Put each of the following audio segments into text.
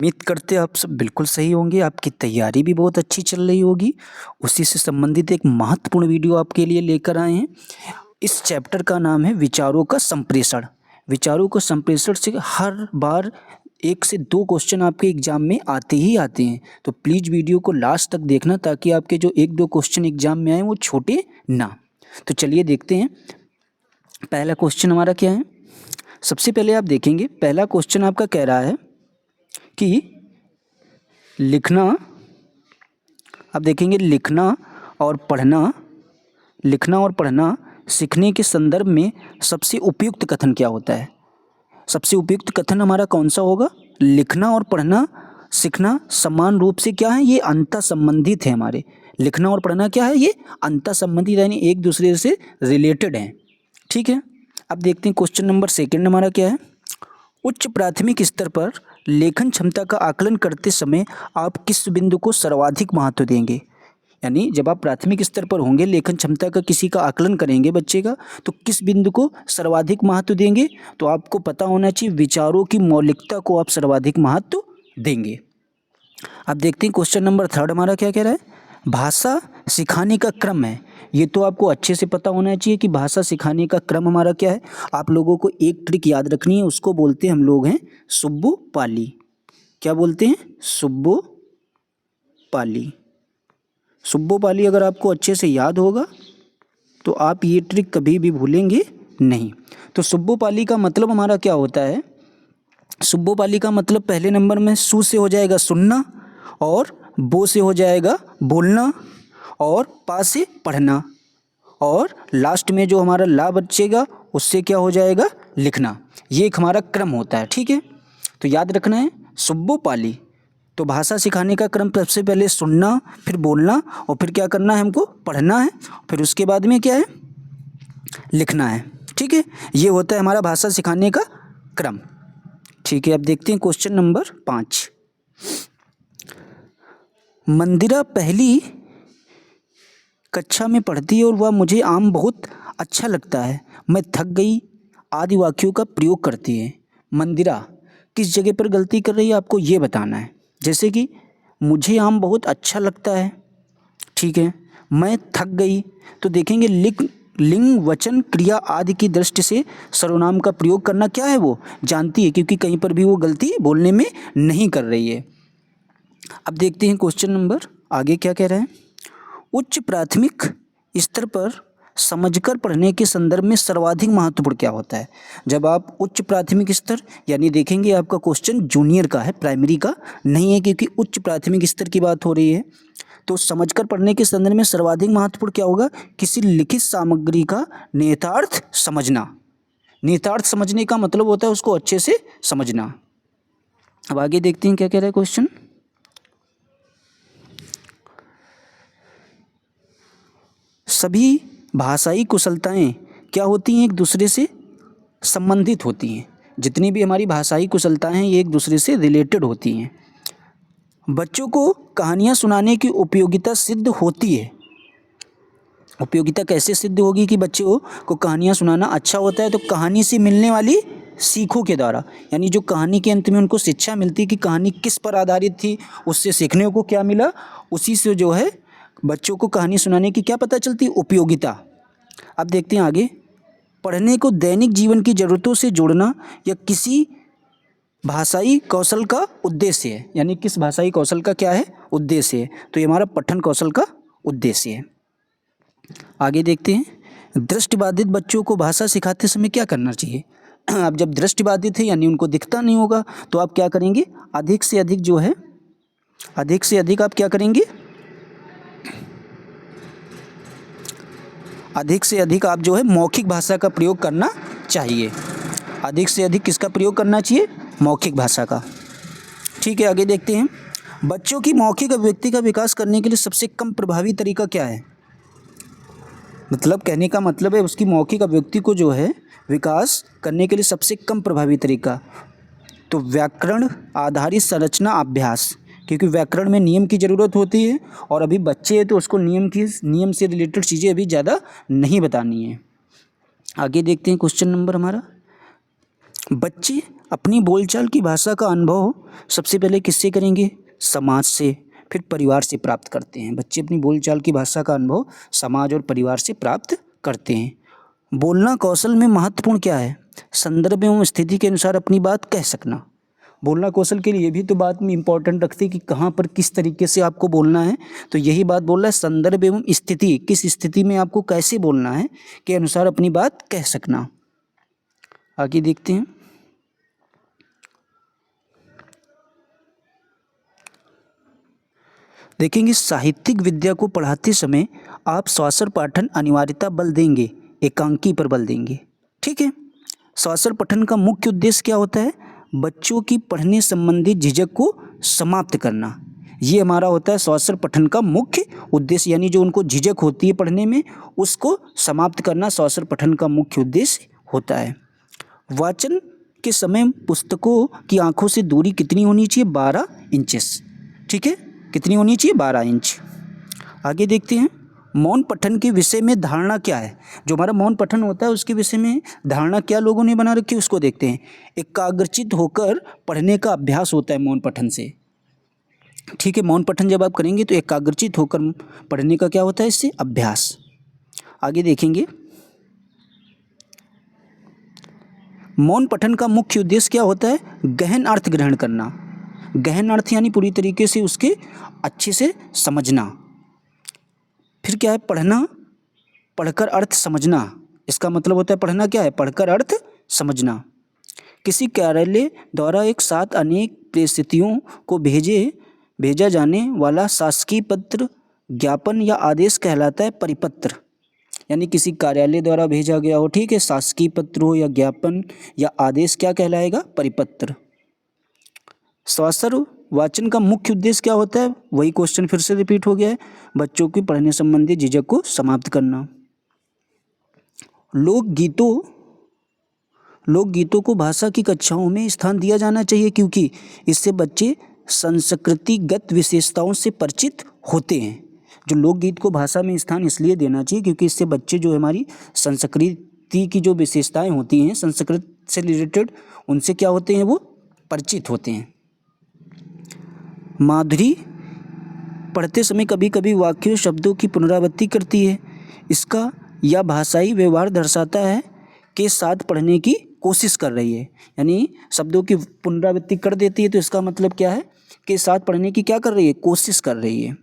उम्मीद करते हैं आप सब बिल्कुल सही होंगे, आपकी तैयारी भी बहुत अच्छी चल रही होगी। उसी से संबंधित एक महत्वपूर्ण वीडियो आपके लिए लेकर आए हैं। इस चैप्टर का नाम है विचारों का संप्रेषण। विचारों का संप्रेषण से हर बार 1 से 2 क्वेश्चन आपके एग्जाम में आते ही आते हैं, तो प्लीज़ वीडियो को लास्ट तक देखना ताकि आपके जो 1-2 क्वेश्चन एग्जाम में आए वो छोटे ना। तो चलिए देखते हैं पहला क्वेश्चन हमारा क्या है। सबसे पहले आप देखेंगे पहला क्वेश्चन आपका कह रहा है कि लिखना, आप देखेंगे लिखना और पढ़ना सीखने के संदर्भ में सबसे उपयुक्त कथन क्या होता है। सबसे उपयुक्त कथन हमारा कौन सा होगा। लिखना और पढ़ना सीखना समान रूप से क्या है, ये अंतः संबंधित है। हमारे लिखना और पढ़ना क्या है, ये अंतः संबंधित यानी एक दूसरे से रिलेटेड हैं। ठीक है, अब देखते हैं क्वेश्चन नंबर 2 हमारा क्या है। उच्च प्राथमिक स्तर पर लेखन क्षमता का आकलन करते समय आप किस बिंदु को सर्वाधिक महत्व देंगे। यानी जब आप प्राथमिक स्तर पर होंगे, लेखन क्षमता का किसी का आकलन करेंगे बच्चे का, तो किस बिंदु को सर्वाधिक महत्व देंगे। तो आपको पता होना चाहिए विचारों की मौलिकता को आप सर्वाधिक महत्व देंगे। अब देखते हैं क्वेश्चन नंबर 3 हमारा क्या कह रहा है। भाषा सिखाने का क्रम है। ये तो आपको अच्छे से पता होना चाहिए कि भाषा सिखाने का क्रम हमारा क्या है। आप लोगों को एक ट्रिक याद रखनी है, उसको बोलते हैं हम लोग हैं सुब्बू पाली। क्या बोलते हैं, सुब्बू पाली। सुब्बू पाली अगर आपको अच्छे से याद होगा तो आप ये ट्रिक कभी भी भूलेंगे नहीं। तो सुब्बू पाली का मतलब हमारा क्या होता है। सुब्बू पाली का मतलब पहले नंबर में सु से हो जाएगा सुनना, और बो से हो जाएगा बोलना, और पा से पढ़ना, और लास्ट में जो हमारा ला बचेगा उससे क्या हो जाएगा, लिखना। ये एक हमारा क्रम होता है। ठीक है, तो याद रखना है सुब्बू पाली। तो भाषा सिखाने का क्रम सबसे पहले सुनना, फिर बोलना, और फिर क्या करना है, हमको पढ़ना है, फिर उसके बाद में क्या है, लिखना है। ठीक है, ये होता है हमारा भाषा सिखाने का क्रम। ठीक है, अब देखते हैं क्वेश्चन नंबर 5। मंदिरा पहली कक्षा में पढ़ती है और वह मुझे आम बहुत अच्छा लगता है, मैं थक गई आदि वाक्यों का प्रयोग करती है। मंदिरा किस जगह पर गलती कर रही है आपको ये बताना है। जैसे कि मुझे आम बहुत अच्छा लगता है, ठीक है, मैं थक गई, तो देखेंगे लिंग वचन क्रिया आदि की दृष्टि से सर्वनाम का प्रयोग करना क्या है वो जानती है, क्योंकि कहीं पर भी वो गलती बोलने में नहीं कर रही है। अब देखते हैं क्वेश्चन नंबर आगे क्या कह रहे हैं। उच्च प्राथमिक स्तर पर समझकर पढ़ने के संदर्भ में सर्वाधिक महत्वपूर्ण क्या होता है। जब आप उच्च प्राथमिक स्तर, यानी देखेंगे आपका क्वेश्चन जूनियर का है, प्राइमरी का नहीं है, क्योंकि उच्च प्राथमिक स्तर की बात हो रही है। तो समझकर पढ़ने के संदर्भ में सर्वाधिक महत्वपूर्ण क्या होगा, किसी लिखित सामग्री का निहितार्थ समझना। निहितार्थ समझने का मतलब होता है उसको अच्छे से समझना। अब आगे देखते हैं क्या कह रहा है क्वेश्चन। सभी भाषाई कुशलताएं क्या होती हैं, एक दूसरे से संबंधित होती हैं। जितनी भी हमारी भाषाई कुशलताएं हैं ये एक दूसरे से रिलेटेड होती हैं। बच्चों को कहानियाँ सुनाने की उपयोगिता सिद्ध होती है। उपयोगिता कैसे सिद्ध होगी कि बच्चों को कहानियाँ सुनाना अच्छा होता है, तो कहानी से मिलने वाली सीखों के द्वारा, यानी जो कहानी के अंत में उनको शिक्षा मिलती है कि कहानी किस पर आधारित थी, उससे सीखने को क्या मिला, उसी से जो है बच्चों को कहानी सुनाने की क्या पता चलती है, उपयोगिता। अब देखते हैं आगे। पढ़ने को दैनिक जीवन की ज़रूरतों से जोड़ना या किसी भाषाई कौशल का उद्देश्य है, यानी किस भाषाई कौशल का क्या है, उद्देश्य है। तो ये हमारा पठन कौशल का उद्देश्य है। आगे देखते हैं। दृष्टिबाधित बच्चों को भाषा सिखाते समय क्या करना चाहिए। अब जब दृष्टिबाधित है यानी उनको दिखता नहीं होगा, तो आप क्या करेंगे, अधिक से अधिक जो है, अधिक से अधिक आप क्या करेंगे, अधिक से अधिक आप जो है मौखिक भाषा का प्रयोग करना चाहिए। अधिक से अधिक किसका प्रयोग करना चाहिए, मौखिक भाषा का। ठीक है, आगे देखते हैं। बच्चों की मौखिक अभिव्यक्ति का विकास करने के लिए सबसे कम प्रभावी तरीका क्या है। मतलब कहने का मतलब है उसकी मौखिक अभिव्यक्ति को जो है विकास करने के लिए सबसे कम प्रभावी तरीका, तो व्याकरण आधारित संरचना अभ्यास, क्योंकि व्याकरण में नियम की ज़रूरत होती है और अभी बच्चे हैं तो उसको नियम से रिलेटेड चीज़ें अभी ज़्यादा नहीं बतानी है। आगे देखते हैं क्वेश्चन नंबर हमारा। बच्चे अपनी बोलचाल की भाषा का अनुभव सबसे पहले किससे करेंगे? समाज से, फिर परिवार से प्राप्त करते हैं। बच्चे अपनी बोलचाल की भाषा का अनुभव समाज और परिवार से प्राप्त करते हैं। बोलना कौशल में महत्वपूर्ण क्या है? संदर्भ एवं स्थिति के अनुसार अपनी बात कह सकना। बोलना कौशल के लिए भी तो बात में इंपॉर्टेंट रखती है कि कहाँ पर किस तरीके से आपको बोलना है। तो यही बात बोल रहा है, संदर्भ एवं स्थिति, किस स्थिति में आपको कैसे बोलना है के अनुसार अपनी बात कह सकना। आगे देखते हैं। देखेंगे, साहित्यिक विद्या को पढ़ाते समय आप श्वासर पाठन अनिवार्यता बल देंगे, एकांकी पर बल देंगे। ठीक है। श्वासर पठन का मुख्य उद्देश्य क्या होता है? बच्चों की पढ़ने संबंधी झिझक को समाप्त करना। ये हमारा होता है श्वासर पठन का मुख्य उद्देश्य, यानी जो उनको झिझक होती है पढ़ने में उसको समाप्त करना श्वासर पठन का मुख्य उद्देश्य होता है। वाचन के समय पुस्तकों की आंखों से दूरी कितनी होनी चाहिए? 12 इंचेस। ठीक है, कितनी होनी चाहिए? 12 इंच। आगे देखते हैं, मौन पठन के विषय में धारणा क्या है? जो हमारा मौन पठन होता है उसके विषय में धारणा क्या लोगों ने बना रखी है उसको देखते हैं। एकाग्रचित होकर पढ़ने का अभ्यास होता है मौन पठन से। ठीक है, मौन पठन जब आप करेंगे तो एकाग्रचित होकर पढ़ने का क्या होता है? इससे अभ्यास। आगे देखेंगे, मौन पठन का मुख्य उद्देश्य क्या होता है? गहन अर्थ ग्रहण करना। गहन अर्थ यानी पूरी तरीके से उसके अच्छे से समझना। फिर क्या है? पढ़ना, पढ़कर अर्थ समझना। इसका मतलब होता है पढ़ना क्या है? पढ़कर अर्थ समझना। किसी कार्यालय द्वारा एक साथ अनेक परिस्थितियों को भेजा जाने वाला शासकीय पत्र, ज्ञापन या आदेश कहलाता है परिपत्र। यानी किसी कार्यालय द्वारा भेजा गया हो, ठीक है, शासकीय पत्र हो या ज्ञापन या आदेश, क्या कहलाएगा? परिपत्र। श्वासर वाचन का मुख्य उद्देश्य क्या होता है? वही क्वेश्चन फिर से रिपीट हो गया है, बच्चों की पढ़ने संबंधी झिझक को समाप्त करना। लोकगीतों को भाषा की कक्षाओं में स्थान दिया जाना चाहिए क्योंकि इससे बच्चे संस्कृतिगत विशेषताओं से परिचित होते हैं। जो लोकगीत को भाषा में स्थान इसलिए देना चाहिए क्योंकि इससे बच्चे जो हमारी संस्कृति की जो विशेषताएं होती हैं संस्कृत से रिलेटेड, उनसे क्या होते हैं? वो परिचित होते हैं। माधुरी पढ़ते समय कभी कभी वाक्यों शब्दों की पुनरावृत्ति करती है। इसका यह भाषाई व्यवहार दर्शाता है के साथ पढ़ने की कोशिश कर रही है। यानी शब्दों की पुनरावृत्ति कर देती है तो इसका मतलब क्या है? के साथ पढ़ने की क्या कर रही है? कोशिश कर रही है।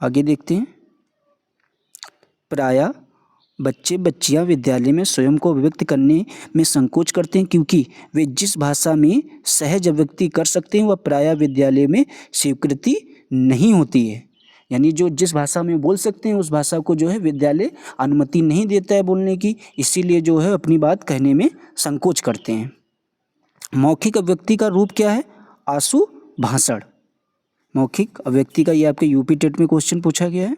आगे देखते हैं, प्रायः बच्चे बच्चियां विद्यालय में स्वयं को अभिव्यक्त करने में संकोच करते हैं क्योंकि वे जिस भाषा में सहज अभिव्यक्ति कर सकते हैं वह प्रायः विद्यालय में स्वीकृति नहीं होती है। यानी जो जिस भाषा में बोल सकते हैं उस भाषा को जो है विद्यालय अनुमति नहीं देता है बोलने की, इसीलिए जो है अपनी बात कहने में संकोच करते हैं। मौखिक अभिव्यक्ति का रूप क्या है? आशु भाषण। मौखिक अभिव्यक्ति का ये आपके यूपी टेट में क्वेश्चन पूछा गया है।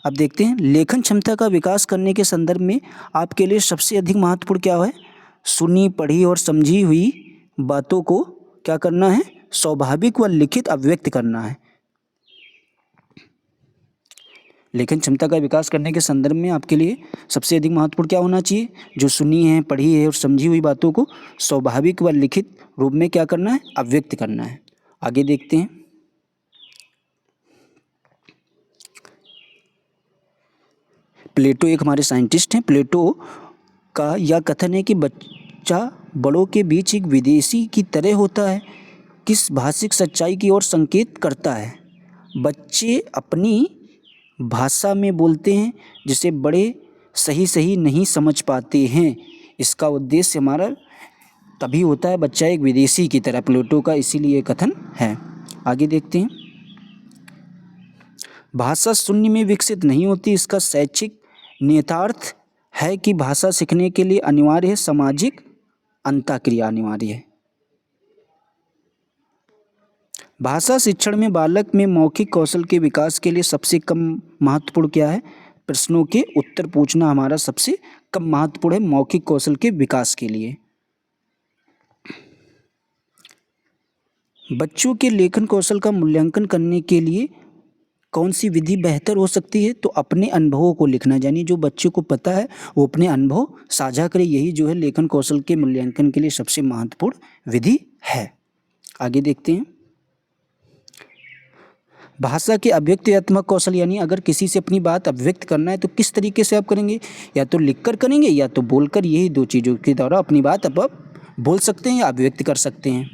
अब देखते हैं, लेखन क्षमता का विकास करने के संदर्भ में आपके लिए सबसे अधिक महत्वपूर्ण क्या है? सुनी, पढ़ी और समझी हुई बातों को क्या करना है? स्वाभाविक व लिखित अभिव्यक्त करना है। लेखन क्षमता का विकास करने के संदर्भ में आपके लिए सबसे अधिक महत्वपूर्ण क्या होना चाहिए? जो सुनी है, पढ़ी है और समझी हुई बातों को स्वाभाविक व लिखित रूप में क्या करना है? अभिव्यक्त करना है। आगे देखते हैं, प्लेटो एक हमारे साइंटिस्ट हैं। प्लेटो का यह कथन है कि बच्चा बड़ों के बीच एक विदेशी की तरह होता है, किस भाषिक सच्चाई की ओर संकेत करता है? बच्चे अपनी भाषा में बोलते हैं जिसे बड़े सही नहीं समझ पाते हैं। इसका उद्देश्य हमारा तभी होता है बच्चा एक विदेशी की तरह, प्लेटो का इसीलिए कथन है। आगे देखते हैं, भाषा शून्य में विकसित नहीं होती। इसका शैक्षिक निहितार्थ है कि भाषा सीखने के लिए अनिवार्य है सामाजिक अंतःक्रिया अनिवार्य है। भाषा शिक्षण में बालक में मौखिक कौशल के विकास के लिए सबसे कम महत्वपूर्ण क्या है? प्रश्नों के उत्तर पूछना हमारा सबसे कम महत्वपूर्ण है मौखिक कौशल के विकास के लिए। बच्चों के लेखन कौशल का मूल्यांकन करने के लिए कौन सी विधि बेहतर हो सकती है? तो अपने अनुभवों को लिखना, यानी जो बच्चे को पता है वो अपने अनुभव साझा करे। यही जो है लेखन कौशल के मूल्यांकन के लिए सबसे महत्वपूर्ण विधि है। आगे देखते हैं। भाषा के अभिव्यक्त्यात्मक कौशल, यानी अगर किसी से अपनी बात अभिव्यक्त करना है तो किस तरीके से आप करेंगे? या तो लिखकर करेंगे या तो बोलकर। यही दो चीज़ों के द्वारा अपनी बात आप बोल सकते हैं या अभिव्यक्त कर सकते हैं।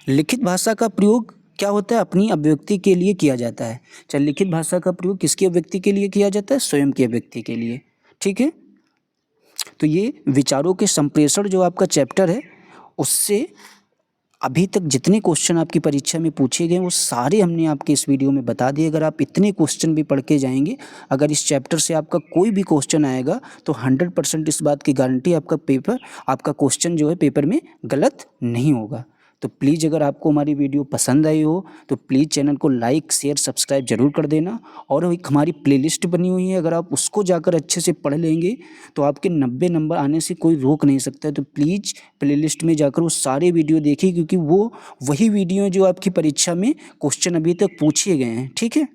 लिखित भाषा का प्रयोग क्या होता है? अपनी अभिव्यक्ति के लिए किया जाता है। चल, लिखित भाषा का प्रयोग किसकी अभिव्यक्ति के लिए किया जाता है? स्वयं की अभिव्यक्ति के लिए। ठीक है, तो ये विचारों के संप्रेषण जो आपका चैप्टर है, उससे अभी तक जितने क्वेश्चन आपकी परीक्षा में पूछे गए वो सारे हमने आपके इस वीडियो में बता दिए। अगर आप इतने क्वेश्चन भी पढ़ के जाएंगे, अगर इस चैप्टर से आपका कोई भी क्वेश्चन आएगा तो 100% इस बात की गारंटी, आपका क्वेश्चन जो है पेपर में गलत नहीं होगा। तो प्लीज़ अगर आपको हमारी वीडियो पसंद आई हो तो प्लीज़ चैनल को लाइक शेयर सब्सक्राइब जरूर कर देना। और एक हमारी प्लेलिस्ट बनी हुई है, अगर आप उसको जाकर अच्छे से पढ़ लेंगे तो आपके 90 नंबर आने से कोई रोक नहीं सकता है। तो प्लीज़ प्लेलिस्ट में जाकर वो सारे वीडियो देखिए, क्योंकि वो वही वीडियो जो आपकी परीक्षा में क्वेश्चन अभी तक पूछे गए हैं। ठीक है,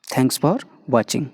थैंक्स फॉर वॉचिंग।